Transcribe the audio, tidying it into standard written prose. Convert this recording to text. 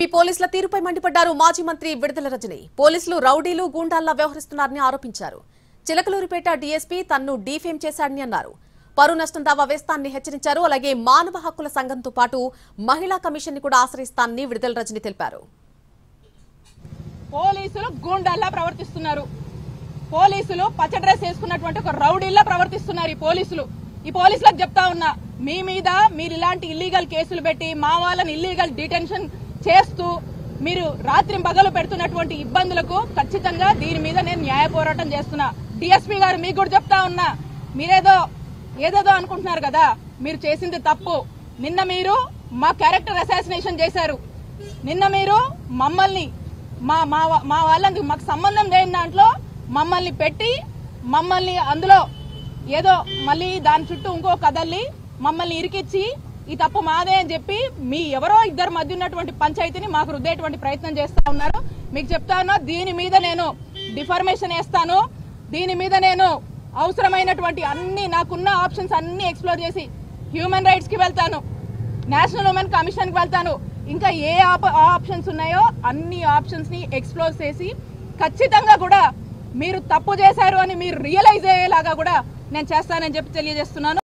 AP పోలీసుల తీరుపై మండిపడ్డారు మాజీ మంత్రి విడుదల రజని. పోలీసులు రౌడీలు గూండాల్లా వ్యవహరిస్తున్నారని ఆరోపించారు. చిలకలూరిపేట డీఎస్పీ తన్ను డీఫేమ్ చేశాడని అన్నారు. పరువు నష్టం దావా వేస్తానని హెచ్చరించారు. అలాగే మానవ హక్కుల సంఘంతో పాటు మహిళా కమిషన్ ని కూడా ఆశ్రయిస్తానని విడుదల రజని తెలిపారు. పోలీసులు గూండాల్లా ప్రవర్తిస్తున్నారు. పోలీసులు పచ్చ డ్రెస్ వేసుకున్నటువంటి ఒక రౌడీల్లా ప్రవర్తిస్తున్నారు. ఈ పోలీసులకు చెప్తా ఉన్నా, మీ మీద మీరు ఇలాంటి ఇల్లీగల్ కేసులు పెట్టి మా వాళ్ళని ఇల్లీగల్ డిటెన్షన్ చేస్తూ మీరు రాత్రి పగలు పెడుతున్నటువంటి ఇబ్బందులకు ఖచ్చితంగా దీని మీద నేను న్యాయ పోరాటం చేస్తున్నా. డిఎస్పీ గారు మీకు కూడా చెప్తా ఉన్నా, ఏదేదో అనుకుంటున్నారు కదా, మీరు చేసింది తప్పు. నిన్న మీరు మా క్యారెక్టర్ అసాసినేషన్ చేశారు. నిన్న మీరు మమ్మల్ని మా వాళ్ళని మాకు సంబంధం లేని దాంట్లో మమ్మల్ని పెట్టి మమ్మల్ని అందులో ఏదో మళ్ళీ దాని చుట్టూ ఇంకో కదల్లి మమ్మల్ని ఇరికిచ్చి ఈ తప్పు మాదే అని చెప్పి మీ ఎవరో ఇద్దరు మధ్య ఉన్నటువంటి పంచాయతీని మాకు రుద్దేటువంటి ప్రయత్నం చేస్తా ఉన్నారు. మీకు చెప్తా ఉన్నా, దీని మీద నేను డిఫర్మేషన్ వేస్తాను. దీని మీద నేను అవసరమైనటువంటి నాకున్న ఆప్షన్స్ అన్ని ఎక్స్ప్లోర్ చేసి హ్యూమన్ రైట్స్ కి వెళ్తాను, నేషనల్ ఉమెన్ కమిషన్ కి వెళ్తాను. ఇంకా ఏ ఆప్షన్స్ ఉన్నాయో అన్ని ఆప్షన్స్ ని ఎక్స్ప్లోర్ చేసి ఖచ్చితంగా కూడా మీరు తప్పు చేశారు అని మీరు రియలైజ్ అయ్యేలాగా కూడా నేను చేస్తానని చెప్పి తెలియజేస్తున్నాను.